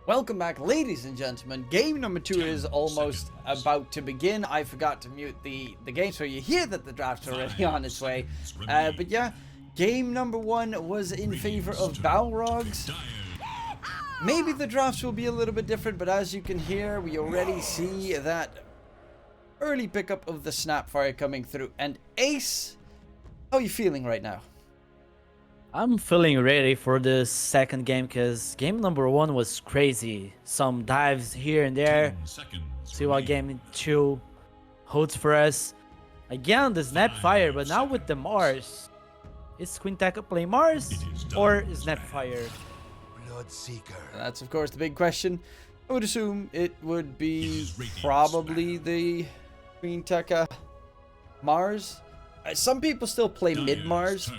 Welcome back, ladies and gentlemen. Game number 2 is almost about to begin. I forgot to mute the game, so you hear that the draft's already on its way. But yeah, game number 1 was in favor of Balrogs. Maybe the drafts will be a little bit different, but as you can hear, we already see that early pickup of the Snapfire coming through. And Ace, how are you feeling right now? I'm feeling ready for the second game because game number 1 was crazy. Some dives here and there. See what game 2 holds for us. Again, the Snapfire, but now with the Mars. Is Quinteka playing Mars or Snapfire? Bloodseeker. That's of course the big question. I would assume it would be probably the Quinteka Mars. Some people still play mid-Mars.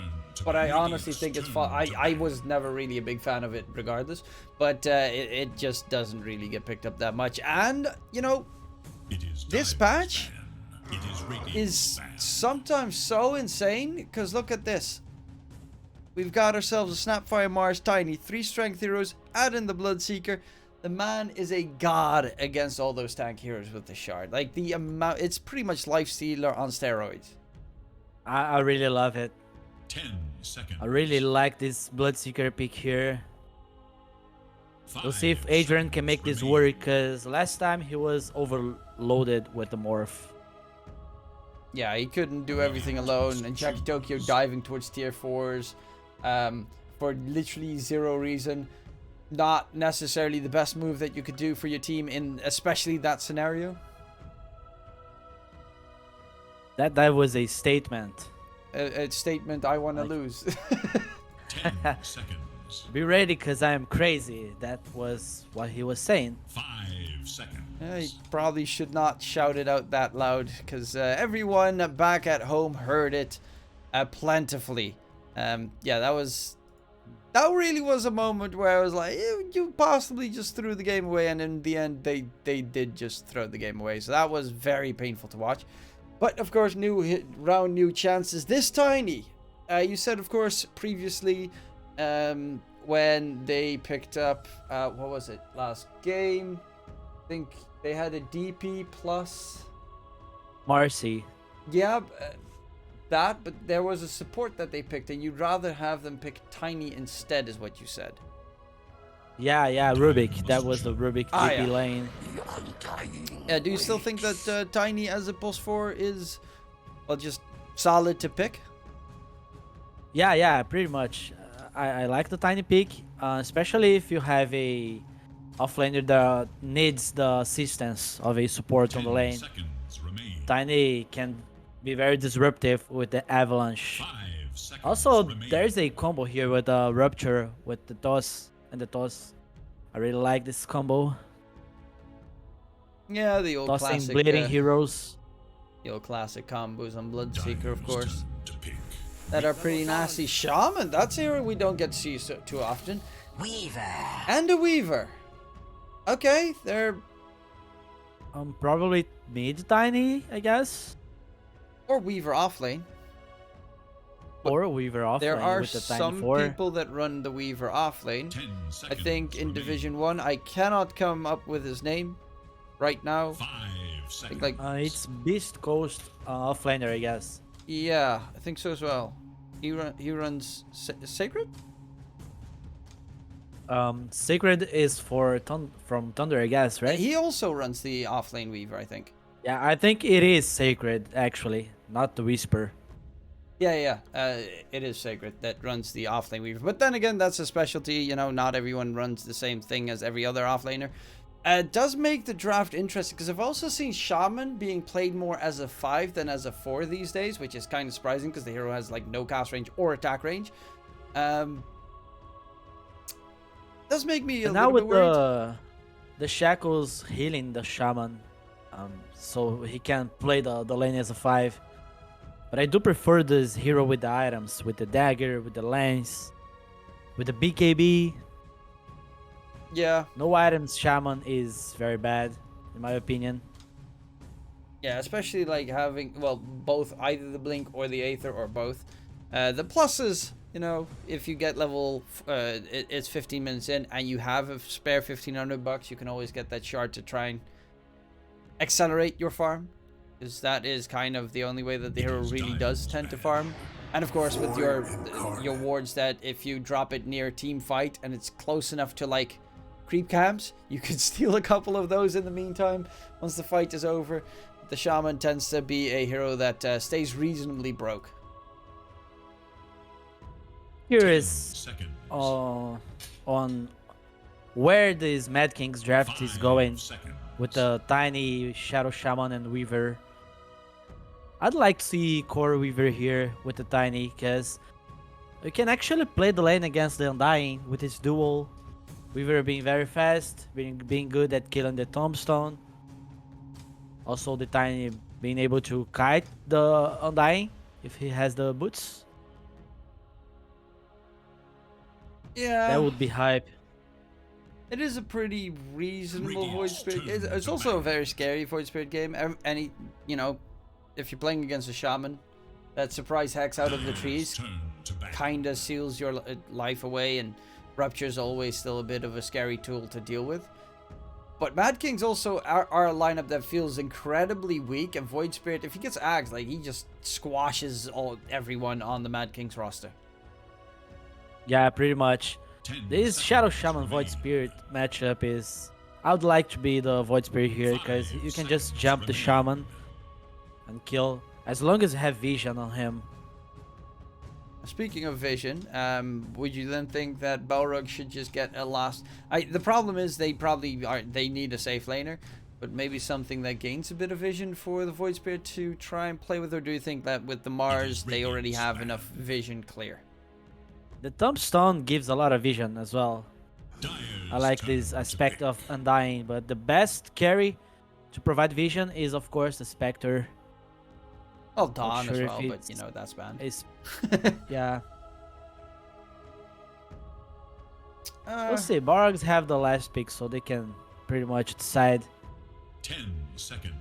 But I honestly think it's fun. I was never really a big fan of it regardless. But it just doesn't really get picked up that much. And, you know, this patch is sometimes so insane. Because look at this. We've got ourselves a Snapfire Mars Tiny. 3 strength heroes. Add in the Bloodseeker. The man is a god against all those tank heroes with the shard. Like, the amount... It's pretty much Lifestealer on steroids. I really love it. 10 seconds. I really like this Bloodseeker pick here. We'll see if Adrian can make this work, because last time he was overloaded with the morph. Yeah, he couldn't do everything alone, and Jackie Tokyo diving towards tier 4s for literally zero reason. Not necessarily the best move that you could do for your team in especially that scenario. That was a statement. A statement, I want to lose. 10 seconds. Be ready, because I am crazy. That was what he was saying. 5 seconds. Yeah, he probably should not shout it out that loud, because everyone back at home heard it plentifully. Yeah, that really was a moment where I was like, you possibly just threw the game away, and in the end, they did just throw the game away. So that was very painful to watch. But, of course, new round, new chances. This Tiny, you said, of course, previously, when they picked up, what was it, last game? I think they had a DP plus... Marcy. Yeah, but there was a support that they picked, and you'd rather have them pick Tiny instead, is what you said. Yeah, Rubik. That was the Rubik DP yeah. lane. Yeah, do you still think that Tiny as a pulse 4 is, well, just solid to pick? Yeah, pretty much. I like the Tiny pick, especially if you have a offlaner that needs the assistance of a support on the lane. Tiny can be very disruptive with the avalanche. Also, there's a combo here with the rupture with the toss and the toss. I really like this combo. Yeah, the old Tossing classic bleeding heroes. The old classic combos on Bloodseeker, of course, that are pretty nasty. Shaman, that's a hero we don't get to see too often. Weaver. And a Weaver. Okay, they're... Probably mid Tiny, I guess. Or Weaver offlane. Or Weaver offlane. There are with the Tiny some 4. people that run the Weaver offlane. I think in Division 1, I cannot come up with his name right now. 5 seconds. Like, It's Beast Coast offlaner, I guess. yeah, I think so as well. He runs Sacred? Sacred is for from Thunder, I guess, right? He also runs the offlane Weaver, I think. Yeah, I think it is Sacred, actually, not the Whisper. Yeah, it is Sacred that runs the offlane Weaver. But then again, that's a specialty. You know, not everyone runs the same thing as every other offlaner. It does make the draft interesting, because I've also seen Shaman being played more as a 5 than as a 4 these days, which is kind of surprising, because the hero has, like, no cast range or attack range. Does make me a little bit worried. Now with the Shackles healing the Shaman, so he can play the lane as a 5. But I do prefer this hero with the items, with the dagger, with the lance, with the BKB. Yeah. No items Shaman is very bad, in my opinion. Yeah, especially like having, well, both, either the Blink or the Aether or both. The pluses You know, if you get level, it's 15 minutes in, and you have a spare $1,500, you can always get that shard to try and accelerate your farm, because that is kind of the only way that the hero really does tend to farm. And of course, with your wards, that if you drop it near team fight and it's close enough to like creep camps, you could steal a couple of those in the meantime. Once the fight is over, the shaman tends to be a hero that stays reasonably broke. Curious on where this Mad King's draft is going with the tiny Shadow Shaman and Weaver. I'd like to see Core Weaver here with the tiny, because we can actually play the lane against the Undying with his duel. Weaver being very fast, being good at killing the tombstone. Also the tiny being able to kite the Undying if he has the boots. Yeah, That would be hype. it is a pretty reasonable Void Spirit. It's also a very scary Void Spirit game. Any, you know, if you're playing against a shaman, that surprise hex out of the trees kinda seals your life away, and Rupture's always still a bit of a scary tool to deal with. But Mad King's also are a lineup that feels incredibly weak, and Void Spirit, if he gets agged, like, he just squashes everyone on the Mad King's roster. Yeah, pretty much. This Shadow Shaman Void Spirit matchup is... I would like to be the Void Spirit here, because you can just jump the Shaman and kill, as long as you have vision on him. Speaking of vision, would you then think that Balrogs should just get a last... the problem is they need a safe laner, but maybe something that gains a bit of vision for the Void Spirit to try and play with, or do you think that with the Mars they already have enough vision clear? The Tombstone gives a lot of vision as well. I like this aspect of Undying, but the best carry to provide vision is, of course, the Spectre. Oh, Dawn as well, but you know, that's banned. Yeah. We'll see. Balrogs have the last pick, so they can pretty much decide 10 seconds.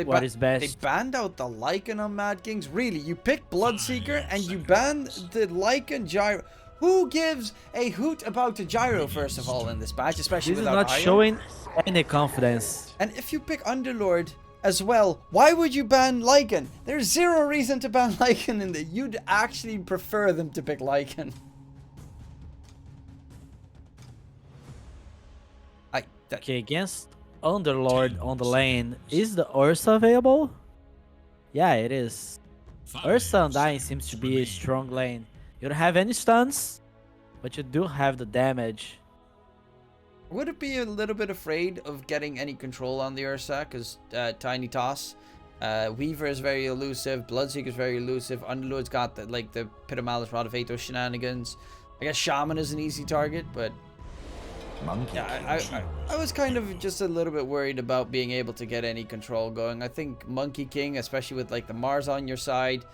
what is best. They banned out the Lycan on Mad Kings? Really? You pick Bloodseeker and you ban the Lycan Gyro? Who gives a hoot about the Gyro, first of all, in this patch, especially This is without not Iron? showing any confidence. And if you pick Underlord as well, why would you ban Lycan? There's zero reason to ban Lycan in that. You'd actually prefer them to pick Lycan. Okay, against Underlord on the lane, is the Ursa available? Yeah, it is. Ursa Undying seems to be a strong lane. You don't have any stuns, but you do have the damage. Would it be a little bit afraid of getting any control on the Ursa? Because Tiny Toss, Weaver is very elusive, Bloodseeker is very elusive, Underlord's got the Pit of Malice, Rod of Aethos shenanigans. I guess Shaman is an easy target, but yeah, I was kind of just a little bit worried about being able to get any control going. I think Monkey King, especially with like the Mars on your side,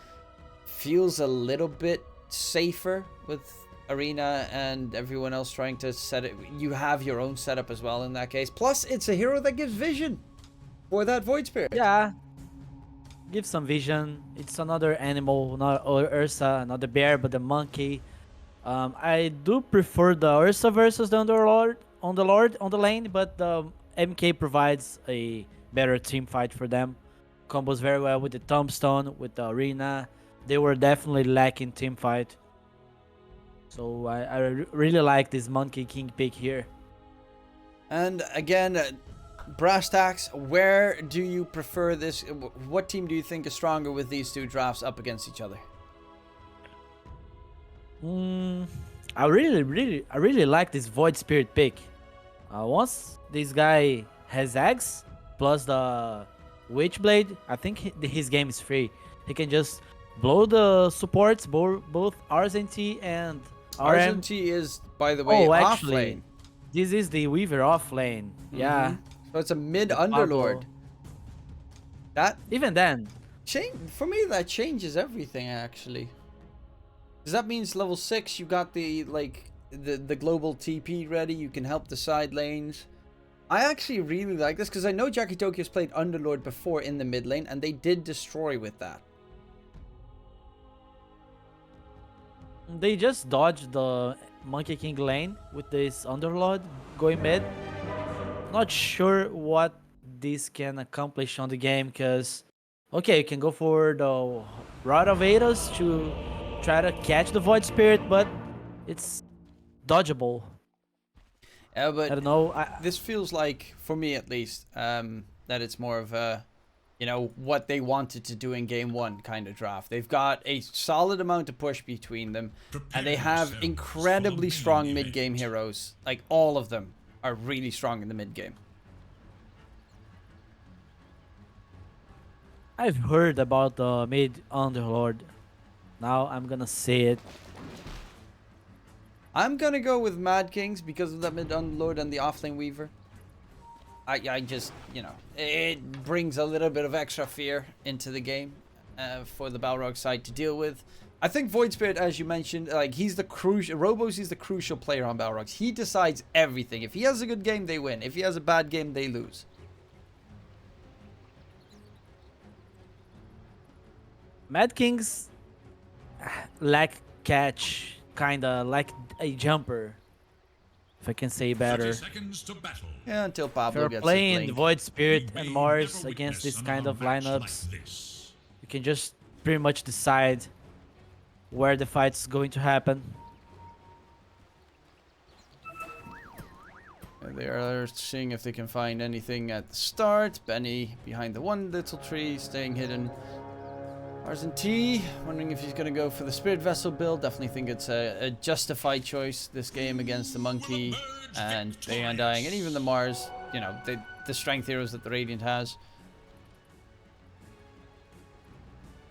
feels a little bit safer with Arena and everyone else trying to set it. You have your own setup as well in that case. Plus, it's a hero that gives vision for that Void Spirit. Yeah, give some vision. It's another animal, not Ursa, not the bear, but the monkey. I do prefer the Ursa versus the Underlord on the lane, but the MK provides a better team fight for them. Combos very well with the Tombstone, with the Arena. They were definitely lacking team fight. So I really like this Monkey King pick here. And again, brass tacks, where do you prefer this? What team do you think is stronger with these two drafts up against each other? I really like this Void Spirit pick. Once this guy has eggs plus the Witchblade, I think his game is free. He can just blow the supports, both RZT and RM. RZT is, by the way, off lane. This is the Weaver off lane. Yeah. So it's a mid Underlord. That even then, for me, that changes everything actually. Because that means level 6, you got the global TP ready. You can help the side lanes. I actually really like this because I know Jackie Tokyo's played Underlord before in the mid lane, and they did destroy with that. They just dodged the Monkey King lane with this Underlord going mid. Not sure what this can accomplish on the game, because okay, you can go for the Rod of Ados to try to catch the Void Spirit, but it's dodgeable. Yeah, I but don't know. this feels like, for me at least, that it's more of a, you know, what they wanted to do in game one kind of draft. They've got a solid amount of push between them, and they have incredibly strong mid-game heroes. Like, all of them are really strong in the mid-game. I've heard about the mid Underlord. Now I'm gonna say it. I'm gonna go with Mad Kings because of that mid Underlord and the offlane Weaver. I just, you know, it brings a little bit of extra fear into the game for the Balrog side to deal with. I think Void Spirit, as you mentioned, like, he's the crucial, Robos is the crucial player on Balrogs. He decides everything. If he has a good game, they win. If he has a bad game, they lose. Mad Kings lack catch, kinda like a jumper, if I can say 30 better. seconds to battle. Yeah, until If Pablo you're gets his playing blink. Void Spirit We and may Mars never against witness this kind of another match lineups, like this. you can just pretty much decide where the fight's going to happen. They are seeing if they can find anything at the start. Benny behind the one little tree, staying hidden. Mars and T, wondering if he's going to go for the Spirit Vessel build. Definitely think it's a justified choice this game against the Monkey and the Undying, and even the Mars. You know, the strength heroes that the Radiant has.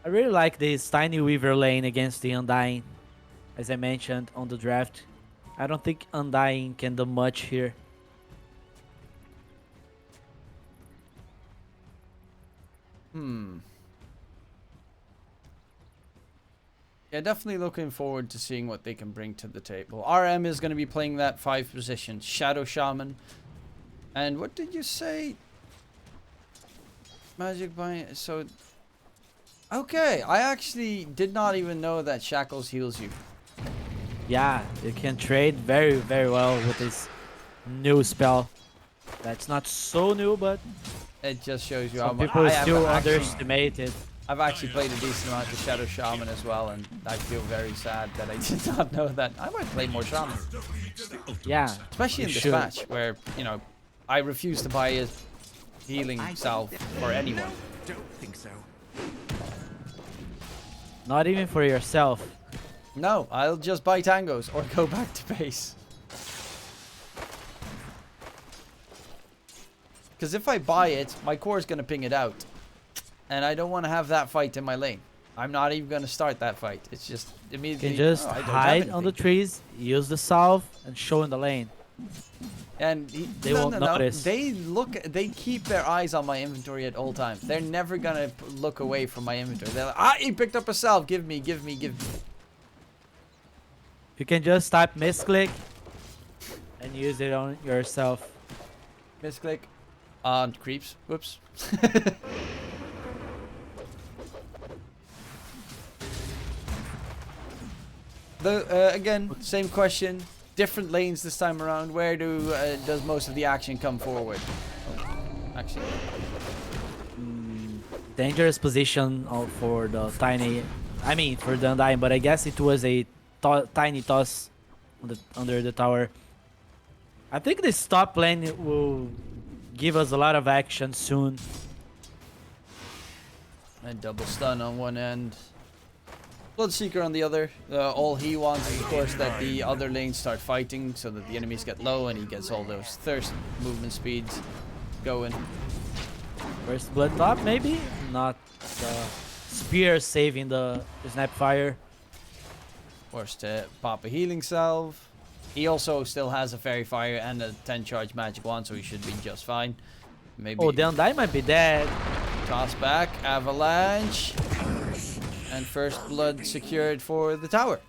I really like this Tiny Weaver lane against the Undying, as I mentioned on the draft. I don't think Undying can do much here. Yeah, definitely looking forward to seeing what they can bring to the table. RM is going to be playing that 5 position. Shadow Shaman. And what did you say? Magic Bind. So, okay. I actually did not even know that Shackles heals you. Yeah, you can trade very, very well with this new spell. That's not so new, but It just shows you how some much. people still underestimate it. I've actually played a decent amount of Shadow Shaman as well, and I feel very sad that I did not know that. I might play more Shaman. Yeah, Especially in you this should. match, where, you know, I refuse to buy a healing salve for anyone. Don't think so. Not even for yourself. No, I'll just buy tangos or go back to base. Because if I buy it, my core is going to ping it out. And I don't want to have that fight in my lane. I'm not even going to start that fight. It's just You immediately... can just oh, I don't have hide on the anything. trees, use the salve, and show in the lane. And They won't notice. They keep their eyes on my inventory at all times. They're never going to look away from my inventory. They're like, ah, he picked up a salve. Give me, give me, give me. You can just type misclick and use it on yourself. Misclick on creeps. Whoops. Again, same question. Different lanes this time around. Where does most of the action come forward? Actually, Dangerous position for the tiny. I mean, for the Undying, but I guess it was a tiny toss on under the tower. I think this top lane will give us a lot of action soon. and double stun on one end. Bloodseeker on the other. All he wants is, of course, that the other lanes start fighting so that the enemies get low and he gets all those thirst movement speeds going. First blood top, maybe? Not the spear saving the Snapfire. Forced to pop a healing salve. He also still has a fairy fire and a 10 charge magic wand, so he should be just fine. Maybe Oh, the Undying might be dead. toss back, avalanche, and first blood secured for the tower.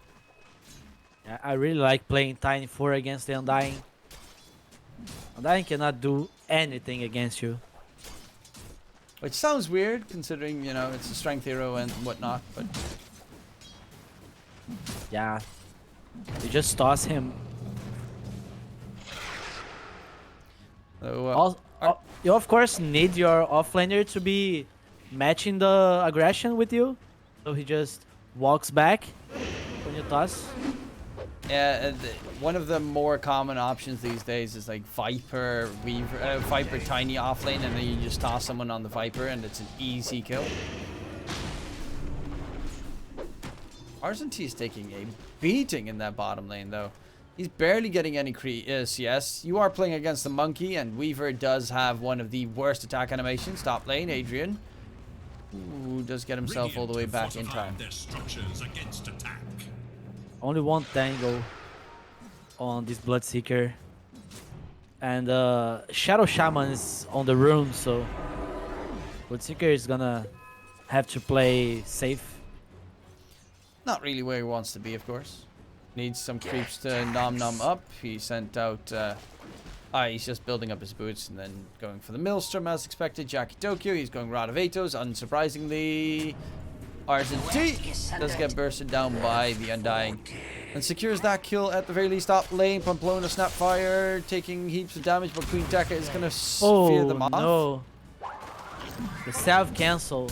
Yeah, I really like playing Tiny 4 against the Undying. Undying cannot do anything against you. Which sounds weird, considering, you know, it's a strength hero and whatnot, but Yeah, You just toss him. So, You of course need your offlaner to be matching the aggression with you, so he just walks back when you toss. yeah, one of the more common options these days is like Viper, Weaver, Viper tiny offlane, and then you just toss someone on the Viper, and it's an easy kill. Argentine is taking a beating in that bottom lane, though. He's barely getting any CS. You are playing against the monkey, and Weaver does have one of the worst attack animations. Top lane, Adrian. Ooh, does get himself all the way back in time. Only one tango on this Bloodseeker. And Shadow Shaman is on the room, so Bloodseeker is gonna have to play safe. Not really where he wants to be, of course. Needs some creeps to nom up. He sent out... he's just building up his boots and then going for the Maelstrom as expected. Jackie Tokyo, he's going Radavetos. Unsurprisingly, Argentine does get bursted down by the Undying. And secures that kill at the very least. Top lane, Pamplona Snapfire taking heaps of damage, but Queen Tekka is going to fear them off. No. The self-cancel.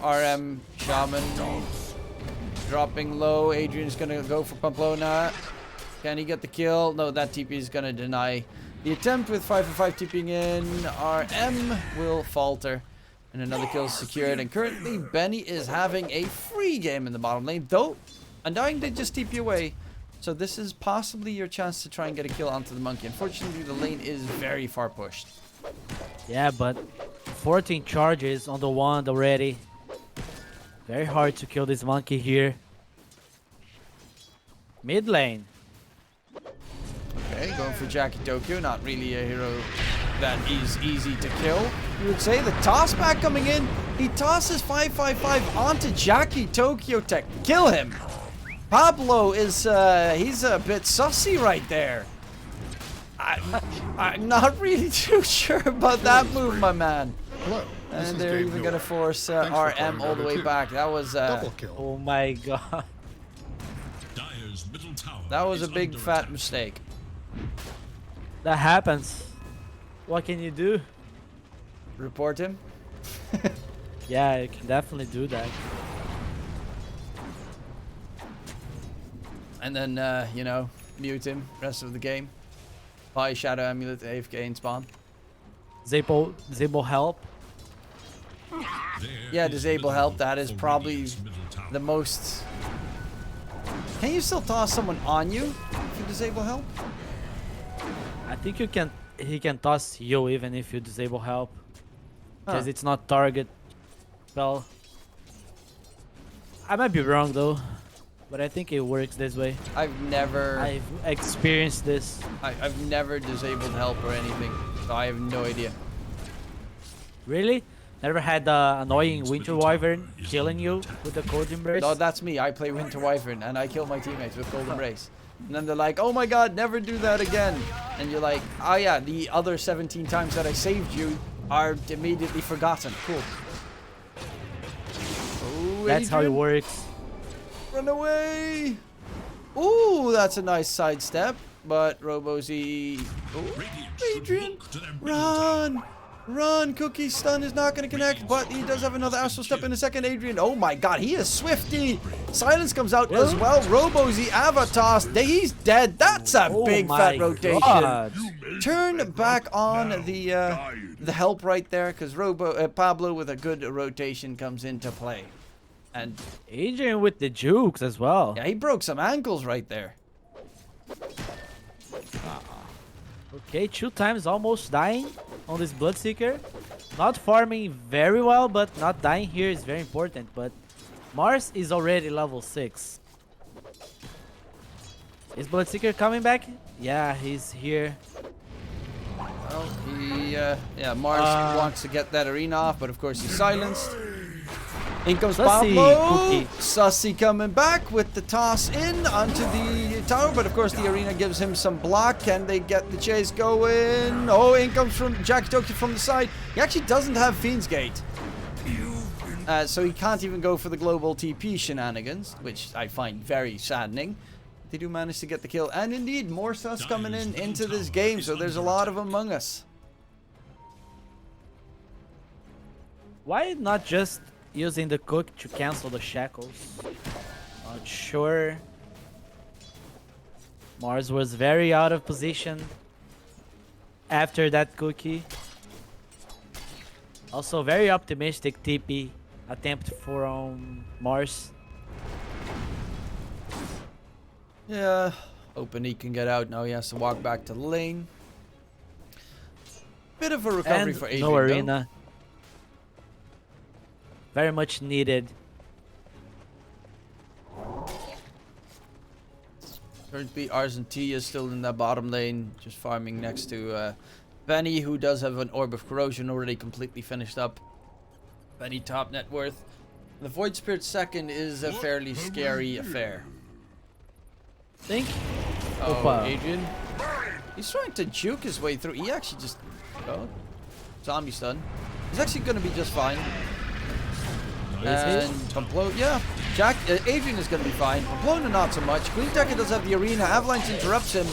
RM, Shaman, dropping low. Adrian's going to go for Pamplona. Can he get the kill? No, that TP is going to deny the attempt with 5 for 5 TPing in. RM will falter. And another kill secured. And currently, Benny is having a free game in the bottom lane. Though, Undying did just TP away. So this is possibly your chance to try and get a kill onto the monkey. Unfortunately, the lane is very far pushed. Yeah, but 14 charges on the wand already. Very hard to kill this monkey here. Mid lane. Okay, going for Jackie Tokyo. Not really a hero that is easy to kill. You would say the toss back coming in. He tosses 555 onto Jackie Tokyo to kill him. Pablo is, he's a bit sussy right there. I'm not really too sure about that move, my man. Hello. And they're even going to force RM all the way back. That was, Oh my god. that was a big fat mistake. That happens. What can you do? Report him. Yeah, you can definitely do that. And then, you know, mute him rest of the game. Buy Shadow Amulet, AFK in spawn. Disable help. Yeah, disable help. That is probably the most... Can you still toss someone on you if you disable help? I think you can. He can toss you even if you disable help, because Huh. it's not target spell. I might be wrong though, but I think it works this way. I've never experienced this. I've never disabled help or anything, so I have no idea. Really? Never had the annoying Winter Wyvern killing you with the Cold Embrace? No, that's me. I play Winter Wyvern and I kill my teammates with Cold Embrace. And then they're like, oh my god, never do that again. And you're like, oh yeah, the other 17 times that I saved you are immediately forgotten. Cool. Oh, That's how it Adrian, works. run away. Ooh, that's a nice sidestep. But Robozy... Ooh, Adrian, run. Run, Cookie stun is not going to connect, but he does have another Astral Step in a second. Adrian, oh my god, he is swifty. Silence comes out as well. Robozy Avatos, he's dead. That's a big fat rotation. God. Turn back on the help right there, because Pablo with a good rotation comes into play. And Adrian with the jukes as well. yeah, he broke some ankles right there. Okay, 2 times almost dying on this Bloodseeker. Not farming very well, but not dying here is very important. But Mars is already level 6. Is Bloodseeker coming back? Yeah, he's here. Well, yeah, Mars wants to get that arena off, but of course he's silenced. In comes Sussy, Pablo. Cookie. Sussy coming back with the toss in onto the tower, but of course the arena gives him some block. Can they get the chase going? Oh, in comes from Jackie Tokyo from the side. He actually doesn't have Fiend's Gate. So he can't even go for the global TP shenanigans, which I find very saddening. They do manage to get the kill. And indeed, more sus coming in into this game, so there's a lot of Among Us. Why not just using the cook to cancel the shackles? Not sure. Mars was very out of position after that cookie. Also very optimistic TP attempt from Mars. Yeah, hoping he can get out now. He has to walk back to the lane. Bit of a recovery And for Adrian, no arena. Very much needed. Currently, T is still in that bottom lane, just farming next to Benny, who does have an Orb of Corrosion already completely finished up. Benny top net worth. The Void Spirit second is a fairly scary affair. Think. Oh, Opa. Adrian. He's trying to juke his way through. He actually just... Oh. Zombie stun. He's actually going to be just fine. And Pamplona, yeah. Adrian is going to be fine. Pamplona not so much. Queen Tekka does have the arena. Avalanche interrupts him.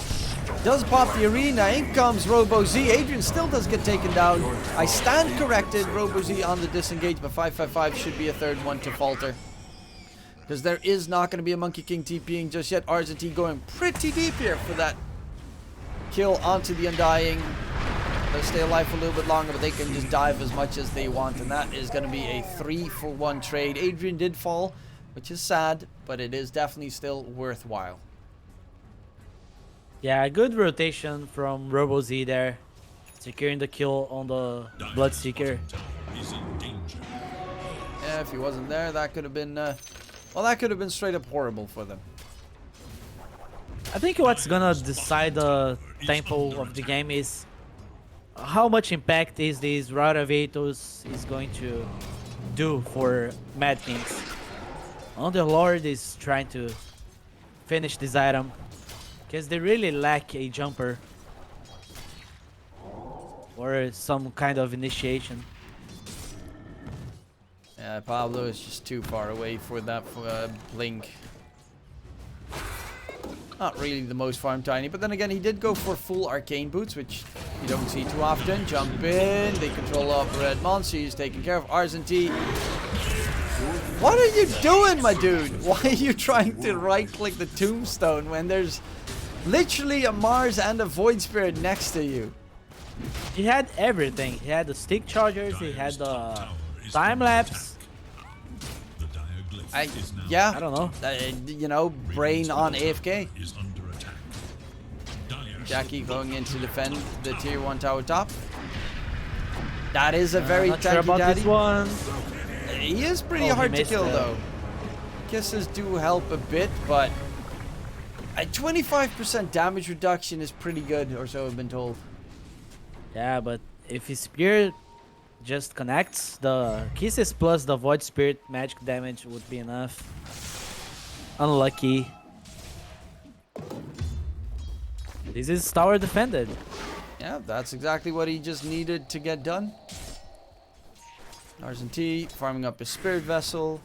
Does pop the arena. In comes Robo Z. Adrian still does get taken down. I stand corrected. Robo Z on the disengage, but 555 should be a third one to falter. Because there is not going to be a Monkey King TPing just yet. RZT going pretty deep here for that kill onto the Undying. They'll stay alive for a little bit longer, but they can just dive as much as they want. And that is going to be a 3-for-1 trade. Adrian did fall, which is sad, but it is definitely still worthwhile. Yeah, good rotation from Robo Z there. Securing the kill on the Bloodseeker. Yeah, if he wasn't there, that could have been... well, that could have been straight up horrible for them. I think what's gonna decide the tempo of the game is how much impact is this Route of Atos is going to do for Mad Kings. Underlord is trying to finish this item because they really lack a jumper or some kind of initiation. Yeah, Pablo is just too far away for that blink. Not really the most farm tiny, but then again, he did go for full arcane boots, which you don't see too often. Jump in, they control off red monster, he's taken care of. RZT. What are you doing, my dude? Why are you trying to right click the tombstone when there's literally a Mars and a Void Spirit next to you? He had everything. He had the stick chargers, he had the time lapse. Yeah, I don't know. You know, brain on AFK. Jackie going in to defend the tier 1 tower top. That is a very not sure tanky about daddy. this one. He is pretty Oh, he hard to missed kill it. though. Kisses do help a bit, but a 25% damage reduction is pretty good, or so I've been told. Yeah, but if his spear just connects, the kisses plus the Void Spirit magic damage would be enough. Unlucky. This is tower defended. Yeah, that's exactly what he just needed to get done. RZT farming up his Spirit Vessel.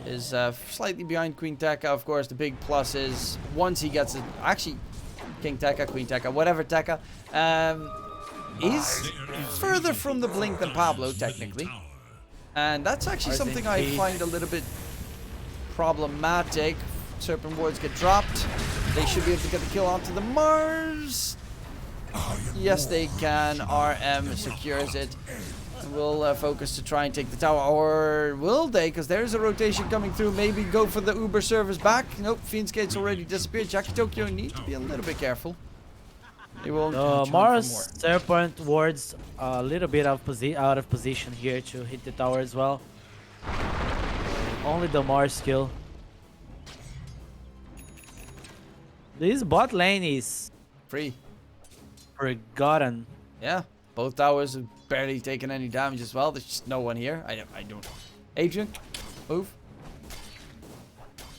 Is slightly behind Queen Tekka. Of course, the big plus is once he gets it. Actually, King Tekka, Queen Tekka, whatever Tekka. He's further from the blink than Pablo, technically. And that's actually something I find a little bit problematic. Serpent Wards get dropped. They should be able to get the kill onto the Mars. Yes, they can. RM secures it. We'll focus to try and take the tower. Or will they? Because there's a rotation coming through. Maybe go for the Uber service back. Nope, Fiend's Gate's already disappeared. Jackie Tokyo need to be a little bit careful. They will Mars Serpent Wards a little bit out of position here to hit the tower as well. Only the Mars skill. This bot lane is free. Forgotten. Yeah, both towers have barely taken any damage as well. There's just no one here. I don't know. Adrian, move.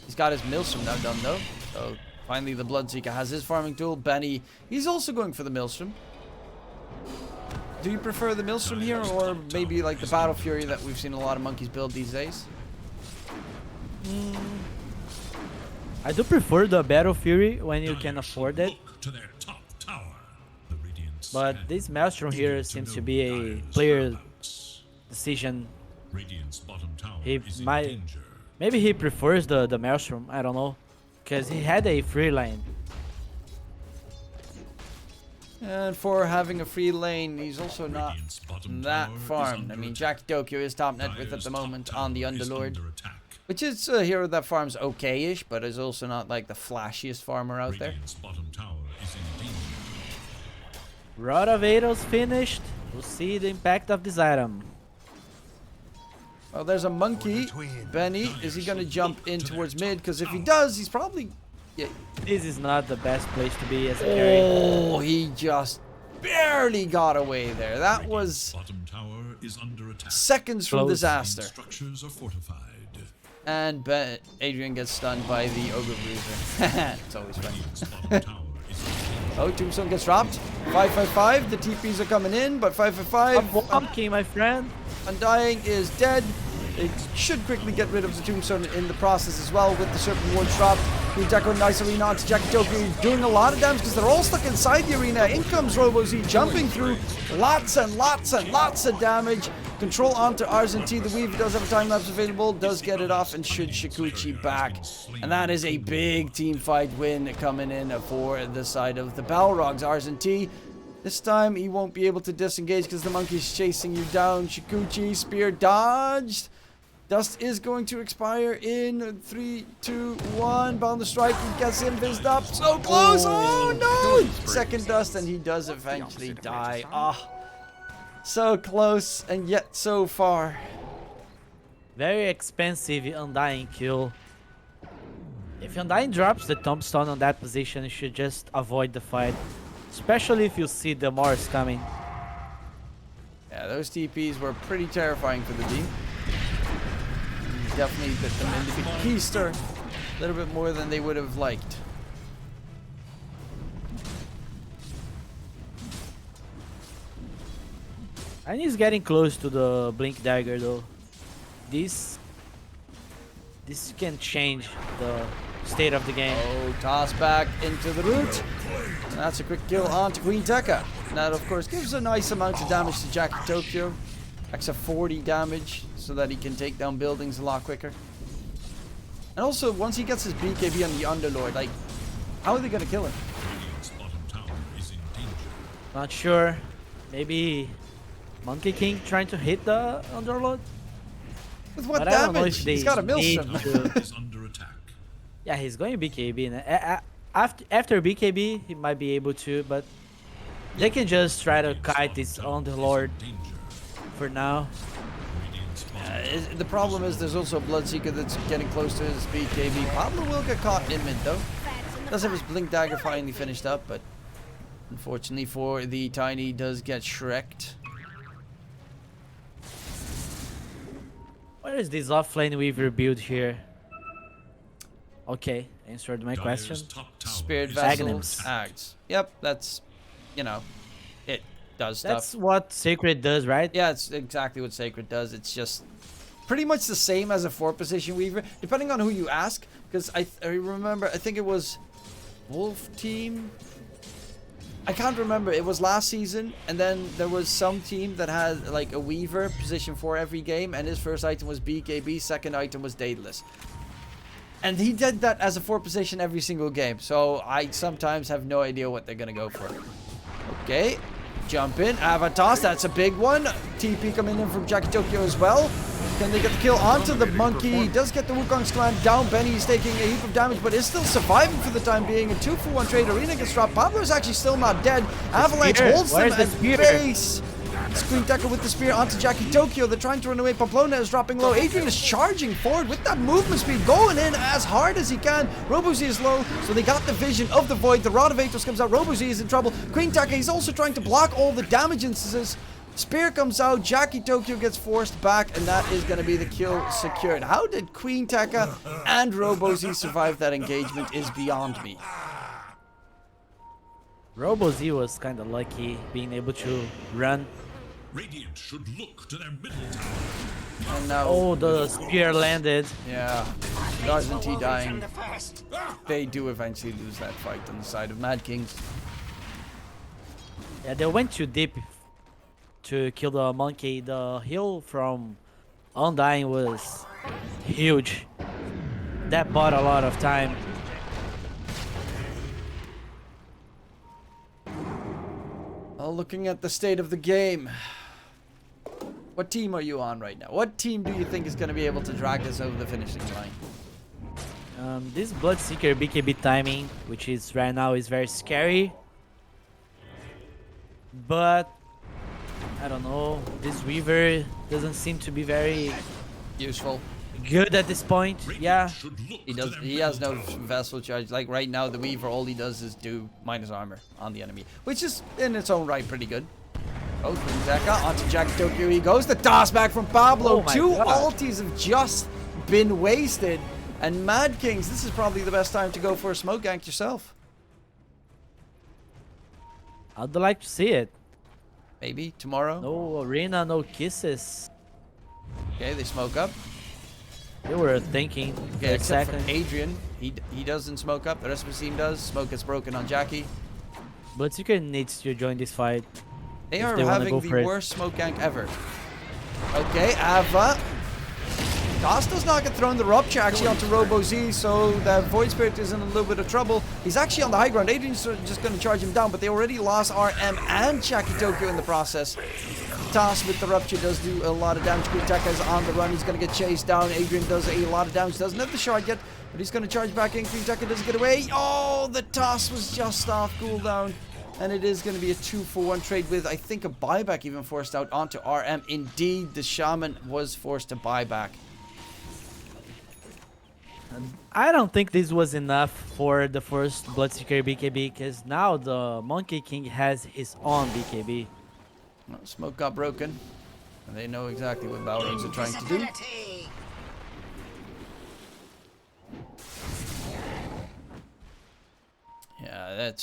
He's got his Maelstrom now done though. So finally the Bloodseeker has his farming tool. Benny, he's also going for the Maelstrom. Do you prefer the Maelstrom here, or maybe like the Battle Fury that we've seen a lot of monkeys build these days? I do prefer the Battle Fury when you can afford it. To their top tower. The Radiant But this Maelstrom here seems to be a player decision. Radiant's bottom tower He is in might, danger. maybe he prefers the Maelstrom. I don't know, because he had a free lane. And for having a free lane, he's also not Radiant's bottom that tower is farmed. under I mean, attack. Jktruman is top net worth at the Dire's moment top on the tower is Underlord, under attack. which is a hero that farms okay-ish, but is also not like the flashiest farmer out there. Radiant's bottom tower is in danger. Rotavator's finished. We'll see the impact of this item. Well, there's a monkey. Benny, is he going to jump in towards mid? Because if he does, he's probably... Yeah. This is not the best place to be as a carry. Oh, he just barely got away there. That was Bottom tower is under attack. seconds from Close. disaster. Structures are fortified. And Adrian gets stunned by the Ogre Bruiser. It's always fun. Radiant's bottom tower is in danger. Oh, Tombstone gets dropped. 555. The TPs are coming in, but 555. I'm wonky, my friend. Undying is dead. They should quickly get rid of the Tombstone in the process as well with the Serpent Ward dropped. Deco, nice arena onto Jktruman, doing a lot of damage because they're all stuck inside the arena. In comes RoboZ jumping through. Lots and lots and lots of damage. Control onto RZT. The Weaver does have a time lapse available, does get it off and should Shikuchi back. And that is a big team fight win coming in for the side of the Balrogs. RZT. This time he won't be able to disengage because the monkey's chasing you down. Shikuchi, spear dodged. Dust is going to expire in 3, 2, 1. Bound the strike. He gets him fizzed up. So close. Oh no! Second dust and he does eventually die. Ah. So close and yet so far. Very expensive Undying kill. If Undying drops the Tombstone on that position, you should just avoid the fight. Especially if you see the Mars coming. Yeah, those TPs were pretty terrifying for the team. Definitely put them into the keister a little bit more than they would have liked. And he's getting close to the Blink Dagger though. This can change the state of the game. Oh, toss back into the root. And that's a quick kill onto Queen Tekka. And that, of course, gives a nice amount of damage to Jktruman. Extra 40 damage so that he can take down buildings a lot quicker. And also, once he gets his BKB on the Underlord, like, how are they going to kill him? Radiant's bottom tower is in danger. Not sure. Maybe Monkey King trying to hit the Underlord? With what But I don't know damage? if they He's got a need Maelstrom. to- Is under attack. Yeah, he's going BKB. After BKB, he might be able to, but they can just try to kite this Underlord Danger. for now. Radiant's bottom The problem is there's also a Bloodseeker that's getting close to his BKB. Pablo will get caught in mid though. Does have his Blink Dagger finally finished up, but unfortunately for the Tiny, does get Shrek'd. Where is this offlane Weaver build here? Okay, answered my question. Dire's top tower Spirit is Vessel under Aghanim's. attack. acts. Yep, that's, you know, it does stuff. That's what Sacred does, right? Yeah, it's exactly what Sacred does. It's just pretty much the same as a 4-position Weaver, depending on who you ask. Because I remember, I think it was Wolf Team. I can't remember. It was last season, and then there was some team that had like a Weaver position 4 every game, and his first item was BKB, second item was Daedalus. And he did that as a 4-position every single game, so I sometimes have no idea what they're gonna go for. Okay, jump in, Avatos, that's a big one. TP coming in from Jktruman as well. Can they get the kill onto the monkey? He does get the Wukong's clan down. Benny's taking a heap of damage, but is still surviving for the time being. A 2-for-1 trade. Arena gets dropped. Pablo is actually still not dead. Avalanche spear. holds them Where's the at spear? base. Queen Tekka with the spear onto Jktruman. They're trying to run away. Pamplona is dropping low. Adrian is charging forward with that movement speed, going in as hard as he can. RoboZ is low, so they got the vision of the void. The Rod of Atos comes out. RoboZ is in trouble. Queen Tekka, he's also trying to block all the damage instances. Spear comes out, Jktruman gets forced back, and that is going to be the kill secured. How did Queen Tekka and RoboZ survive that engagement is beyond me. RoboZ was kind of lucky being able to run Radiant should look to their middle tower. And now, Oh, the spear landed. yeah, doesn't he dying? They do eventually lose that fight on the side of Mad Kings. Yeah, they went too deep to kill the monkey. The heal from Undying was huge. That bought a lot of time. Well, looking at the state of the game, what team are you on right now? What team do you think is going to be able to drag this over the finishing line? This Bloodseeker BKB timing, which is right now is very scary. But I don't know, this Weaver doesn't seem to be very Useful. good at this point. Yeah, Should look He to does. their He middle has no tower. vessel charge. Like right now, the Weaver, all he does is do minus armor on the enemy, which is in its own right pretty good. Oh, Queen Zeka onto Jack Tokyo he goes. The toss back from Pablo. Oh my Two God. ultis have just been wasted. And Mad Kings, this is probably the best time to go for a smoke gank yourself. I'd like to see it. Maybe tomorrow. No arena, no kisses. Okay, they smoke up. They were thinking for Okay, a except for second. Adrian, he doesn't smoke up. The rest of the team does. Smoke gets broken on Jackie. Bloodseeker needs to join this fight. They If are they wanna having go the for it. worst smoke gank ever. Okay, Ava. Das does not get thrown the rupture actually onto Robo Z, so the Void Spirit is in a little bit of trouble. He's actually on the high ground. Adrian's just going to charge him down, but they already lost RM and Jackie Tokyo in the process. Das with the rupture does do a lot of damage. Kutaka is on the run. He's going to get chased down. Adrian does a lot of damage. Doesn't have the shard yet, but he's going to charge back in. Kutaka doesn't get away. Oh, the toss was just off cooldown. And it is going to be a 2-for-1 trade with, I think, a buyback even forced out onto RM. Indeed, the Shaman was forced to buy back. I don't think this was enough for the first Bloodseeker BKB, because now the Monkey King has his own BKB. Well, smoke got broken. And they know exactly what Balrogs are trying to do. Yeah, that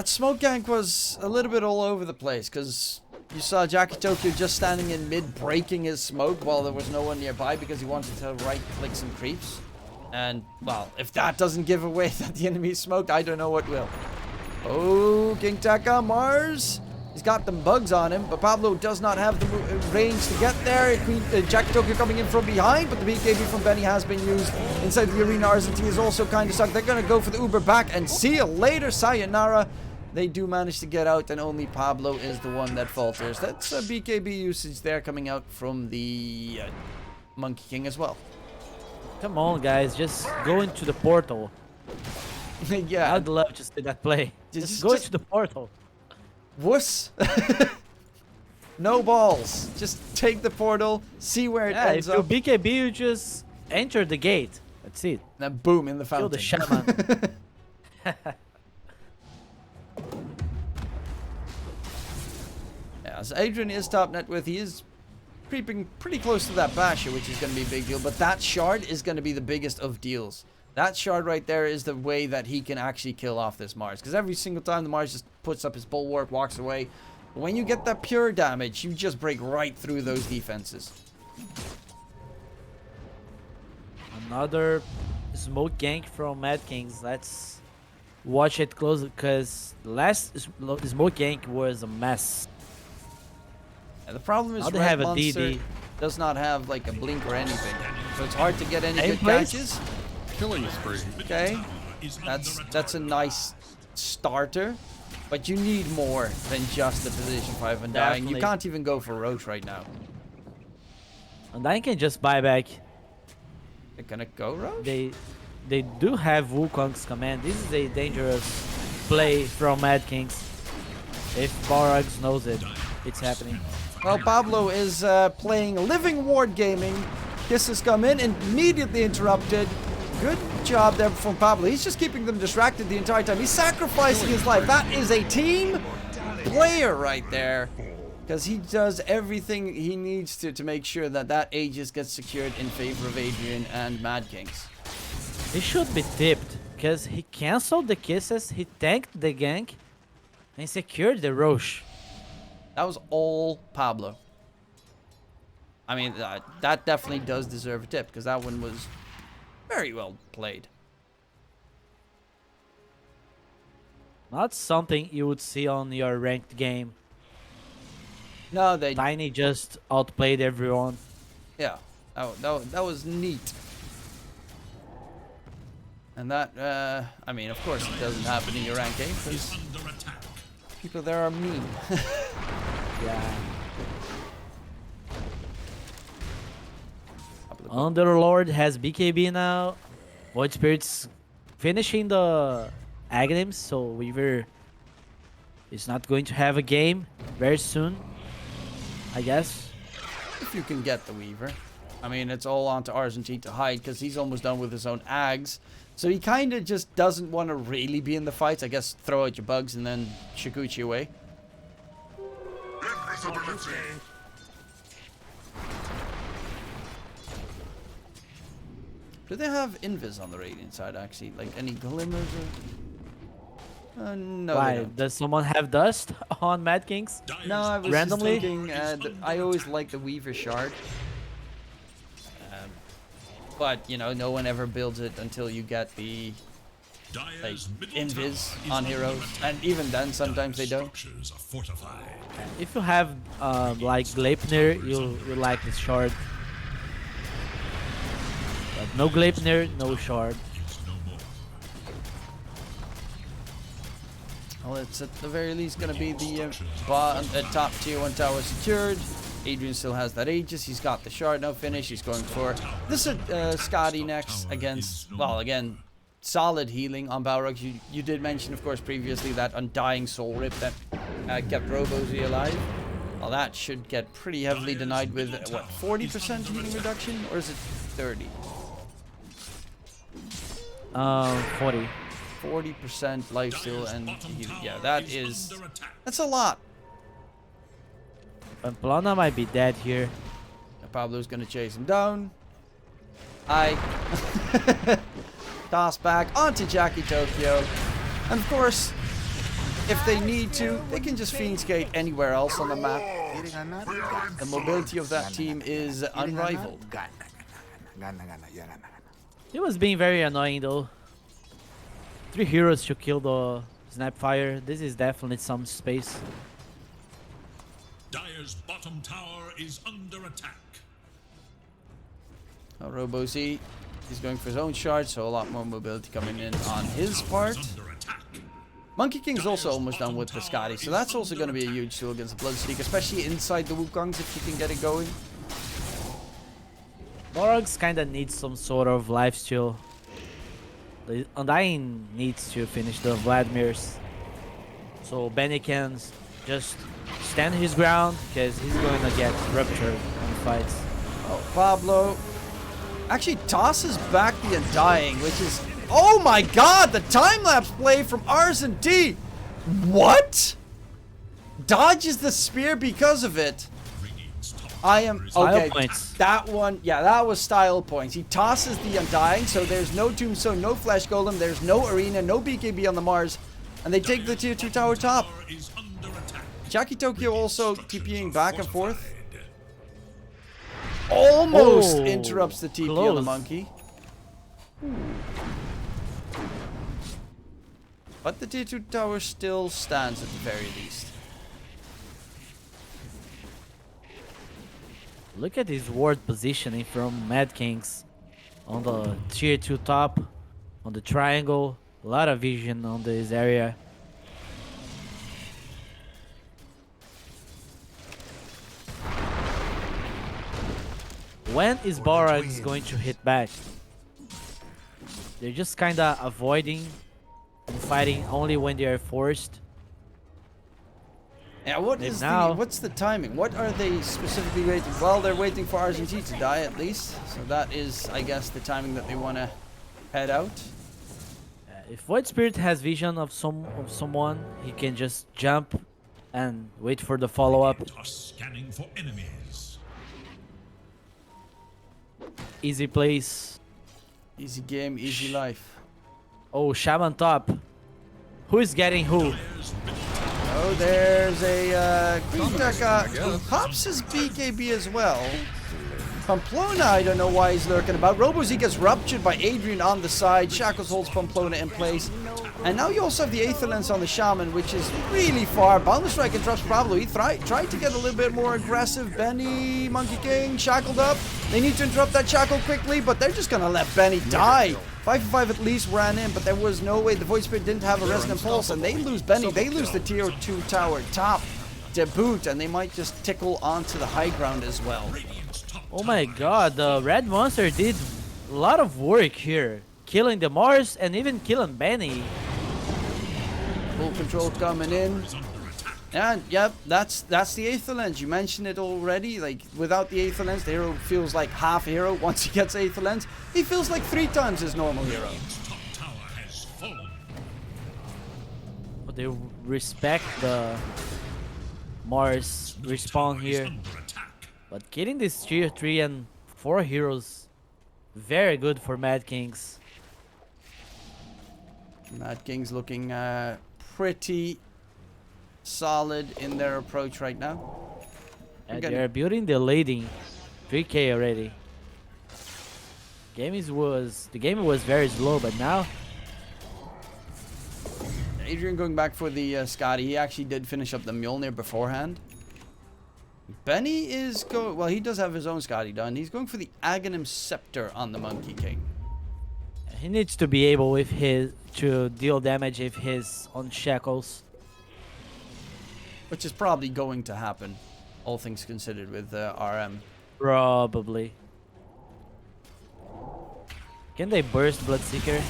smoke gank was a little bit all over the place, because you saw Jackie Tokyo just standing in mid breaking his smoke while there was no one nearby because he wanted to right click some creeps. And, well, if that doesn't give away that the enemy is smoked, I don't know what will. Oh, King Taka, Mars. He's got them bugs on him, but Pablo does not have the range to get there. Jackie Tokyo coming in from behind, but the BKB from Benny has been used inside the arena. RZT is also kind of stuck. They're going to go for the Uber back and see you later. Sayonara. They do manage to get out, and only Pablo is the one that falters. That's a BKB usage there coming out from the Monkey King as well. Come on, guys, just go into the portal. Yeah. I'd love to see that play. Just go just- into the portal. Wuss. No balls. Just take the portal, see where it Yeah, ends if you up, BKB, you just enter the gate. That's it. then boom, in the Kill fountain. the Shaman. Yeah, so Adrian is top net with. He is creeping pretty close to that Basher, which is going to be a big deal. But that shard is going to be the biggest of deals. That shard right there is the way that he can actually kill off this Mars. Because every single time the Mars just puts up his bulwark, walks away. When you get that pure damage, you just break right through those defenses. Another smoke gank from Mad Kings. Let's watch it closely, because last smoke gank was a mess. And the problem is Now they Red have a Monster DD. does not have like a blink or anything. So it's hard to get any Same good place? catches. Killing spree. Okay, Is that's a nice starter, but you need more than just the position 5 and dying. You Definitely. can't even go for Roach right now. And I can just buy back. They're gonna go Roach? They do have Wukong's command. This is a dangerous play from Mad Kings. If Balrogs knows it, it's happening. Well, Pablo is playing Living Ward Gaming. Kisses come in, immediately interrupted. Good job there from Pablo. He's just keeping them distracted the entire time. He's sacrificing his life. That is a team player right there. Because he does everything he needs to make sure that that Aegis gets secured in favor of Adrian and Mad Kings. He should be tipped, because he canceled the kisses, he tanked the gank, and secured the Roche. That was all Pablo. I mean, that definitely does deserve a tip, because that one was very well played. Not something you would see on your ranked game. No, they... Tiny just outplayed everyone. Yeah, that was neat. And that, I mean, of course it doesn't happen in your rank game, because people there are mean. Yeah. Underlord has BKB now. Void Spirit's finishing the Aghanim's, so Weaver is not going to have a game very soon, I guess. If you can get the Weaver. I mean, it's all on to Argentine to hide, because he's almost done with his own Ags. So he kind of just doesn't want to really be in the fights. I guess throw out your bugs and then Shikuchi away. Do they have invis on the Radiant side, actually? Like, any glimmers or... no, Why? they don't. Does someone have dust on Mad Kings? No, I was Randomly? just thinking, I always like the Weaver Shard. But, you know, no one ever builds it until you get the, like, invis on heroes. And even then, sometimes they don't. If you have, like, Gleipnir, you'll like this shard. But no Gleipnir, no shard. Well, it's at the very least going to be the top tier 1 tower secured. Adrian still has that Aegis. He's got the shard now finished. He's going for this Scotty next against, well, again, solid healing on Balrogs. You did mention, of course, previously that Undying Soul Rip that kept Robozy alive. Well, that should get pretty heavily denied with, what, 40% healing reduction? Or is it 30? 40. 40% lifesteal and healing. Yeah, that's a lot. Pamplona might be dead here. Pablo's gonna chase him down. Toss back onto Jackie Tokyo. And of course, if they need to, they can just Fiend Skate anywhere else on the map. The mobility of that team is unrivaled. He was being very annoying though. 3 heroes to kill the Snapfire. This is definitely some space. Dire's bottom tower is under attack. Oh, Robozy, he's going for his own shard, so a lot more mobility coming in on his part. Monkey King's also almost done with the Scotty, so that's also going to be a huge tool against the Bloodstreak, especially inside the Wukongs if you can get it going. Balrogs kinda needs some sort of lifesteal. The Undying needs to finish the Vladimirs. So Benny can just stand his ground, because he's going to get ruptured in fights. Oh, Pablo actually tosses back the Undying, which is... Oh my god, the time-lapse play from R&D! What? Dodges the spear because of it. I am... Okay, points. that one... Yeah, that was style points. He tosses the Undying, so there's no Tombstone, no Flesh Golem, there's no Arena, no BKB on the Mars, and they take the tier 2 tower top. Jackie Tokyo also TPing back and forth. Almost interrupts the TP on the Monkey. But the tier 2 tower still stands at the very least. Look at his ward positioning from Mad Kings. On the tier 2 top, on the triangle. A lot of vision on this area. When is Balrogs going to hit back? They're just kinda avoiding and fighting only when they are forced. Yeah, what's the timing? What are they specifically waiting? Well, they're waiting for Argentine to die at least. So that is, I guess, the timing that they want to head out. If Void Spirit has vision of someone, he can just jump and wait for the follow-up. Scanning for enemies. Easy place. Easy game, easy life. Oh, Shaman top. Who is getting who? Oh, there's a Queen Tekka who pops his BKB as well. Pamplona, I don't know why he's lurking about. RoboZ gets ruptured by Adrian on the side. Shackles holds Pamplona in place. And now you also have the Aether Lens on the Shaman, which is really far. Boundless Strike interrupts Pablo. He tried to get a little bit more aggressive. Benny, Monkey King, shackled up. They need to interrupt that shackle quickly, but they're just going to let Benny die. 5 for 5 at least ran in, but there was no way. The Void Spirit didn't have a Resonant Pulse, and they lose Benny. They lose the tier 2 tower top to boot, and they might just tickle onto the high ground as well. Oh my god, the Red Monster did a lot of work here. Killing the Mars and even killing Benny. Full control coming in. And yep, that's the Aether Lens. You mentioned it already. Like, without the Aether Lens, the hero feels like half hero. Once he gets Aether Lens, he feels like 3 times his normal hero. But they respect the Mars respawn here. But getting this tier 3 and 4 heroes, very good for Mad Kings. Mad Kings looking pretty solid in their approach right now. And they're building the leading 3k already. The game was very slow, but now Adrian going back for the Scotty. He actually did finish up the Mjolnir beforehand. Benny is going... Well, he does have his own Scotty done. He's going for the Aghanim Scepter on the Monkey King. he needs to be able with to deal damage if he's on shackles. Which is probably going to happen, all things considered, with RM. Probably. Can they burst Bloodseeker?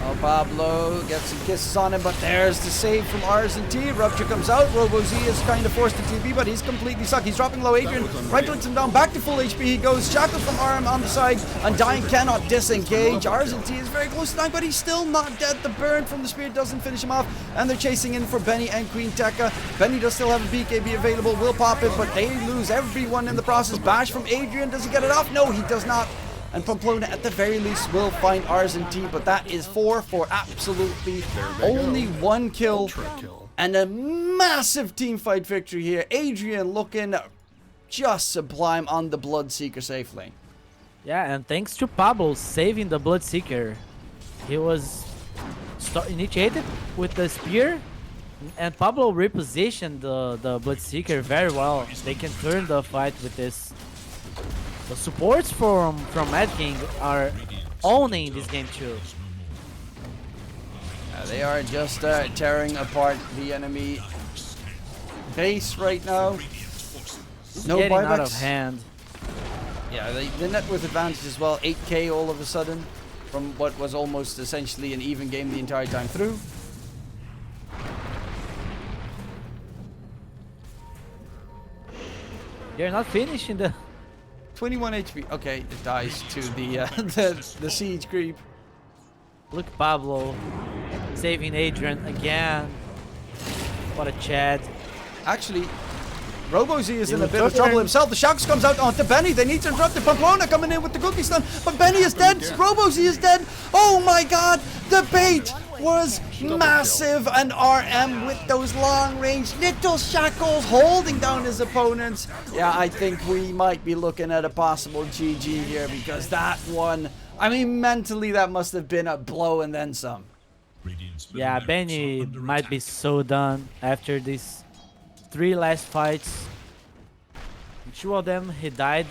Oh, Pablo gets some kisses on him, but there's the save from RS&T. Rupture comes out. RoboZ is kind of forced to TP, but he's completely stuck. He's dropping low. Adrian right-clicks him down. Back to full HP he goes. Shackled from RM on the side. Undying cannot disengage. RS&T is very close to dying, but he's still not dead. The burn from the Spirit doesn't finish him off, and they're chasing in for Benny and Queen Tekka. Benny does still have a BKB available. Will pop it, but they lose everyone in the process. Bash from Adrian. Does he get it off? No, he does not. And Pamplona, at the very least, will find RS&T, but that is 4 for absolutely only one kill. And a massive teamfight victory here. Adrian looking just sublime on the Bloodseeker safe lane. Yeah, and thanks to Pablo saving the Bloodseeker. He was initiated with the spear, and Pablo repositioned the Bloodseeker very well. They can turn the fight with this. The supports from Mad King are owning this game too. They are just tearing apart the enemy base right now. No getting buybacks. Out of hand. Yeah, the net worth advantage as well. 8k all of a sudden from what was almost essentially an even game the entire time through. They're not finishing the... 21 HP. Okay, it dies to the the siege creep. Look, Pablo saving Adrian again. What a Chad. Actually, RoboZ is in a bit of trouble himself. The Shocks comes out onto Benny. They need to interrupt the Pamplona coming in with the cookie stun, but Benny is dead. RoboZ is dead. Oh my god, the bait was massive, and RM with those long-range little shackles holding down his opponents. Yeah, I think we might be looking at a possible GG here, because that one, I mean, mentally that must have been a blow and then some. Yeah, Benny might be so done after these 3 last fights. 2 of them he died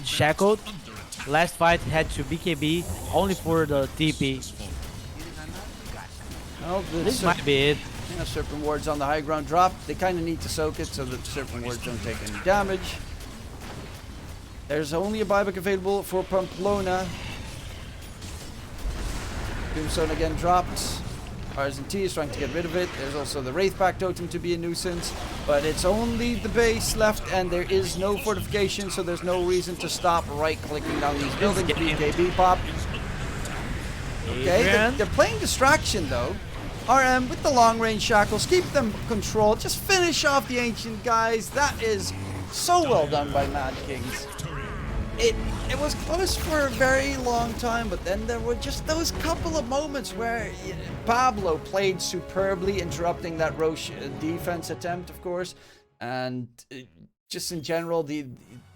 shackled. Last fight had to BKB only for the TP. Well, This might be it. Yeah, Serpent Wards on the high ground drop. They kind of need to soak it so that the Serpent Wards don't take any damage. There's only a buyback available for Pamplona. Tombstone again dropped. RS&T is trying to get rid of it. There's also the Wraithback Totem to be a nuisance. But it's only the base left, and there is no fortification, so there's no reason to stop right-clicking down these buildings. BKB pop. Okay, they're playing distraction though. RM with the long-range shackles, keep them controlled, just finish off the ancient guys. That is so well done by Mad Kings. It was close for a very long time, but then there were just those couple of moments where Pablo played superbly, interrupting that Roche defense attempt, of course, and just in general, the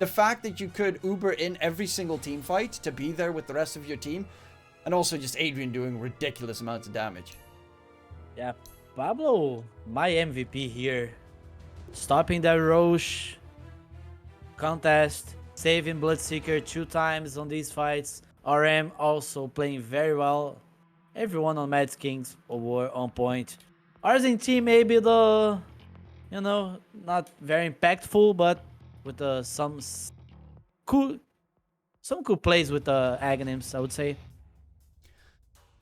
fact that you could Uber in every single team fight to be there with the rest of your team, and also just Adrian doing ridiculous amounts of damage. Yeah, Pablo, my MVP here. Stopping the Roche contest, saving Bloodseeker 2 times on these fights. RM also playing very well. Everyone on Mad Kings were on point. Ours in team maybe the, you know, not very impactful, but with some cool plays with the Aghanims, I would say.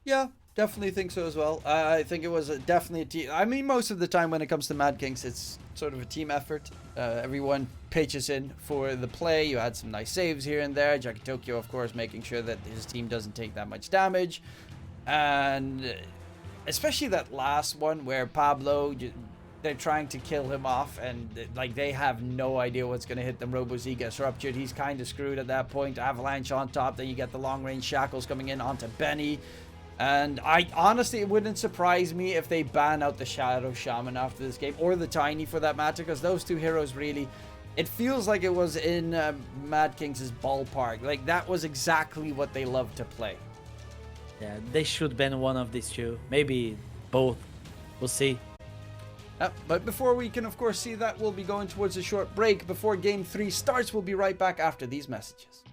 Yeah, definitely think so as well. I think it was definitely a team. I mean, most of the time when it comes to Mad Kings, it's sort of a team effort. Everyone pitches in for the play. You had some nice saves here and there. Jackie Tokyo, of course, making sure that his team doesn't take that much damage. And especially that last one where Pablo, they're trying to kill him off, and like they have no idea what's going to hit them. Robo-Z gets ruptured. He's kind of screwed at that point. Avalanche on top. Then you get the long-range shackles coming in onto Benny. And I honestly, it wouldn't surprise me if they ban out the Shadow Shaman after this game, or the Tiny for that matter, because those two heroes really, it feels like it was in Mad Kings' ballpark. Like that was exactly what they love to play. Yeah, they should ban one of these two. Maybe both. We'll see. But before we can, of course, see that, we'll be going towards a short break. Before Game 3 starts, we'll be right back after these messages.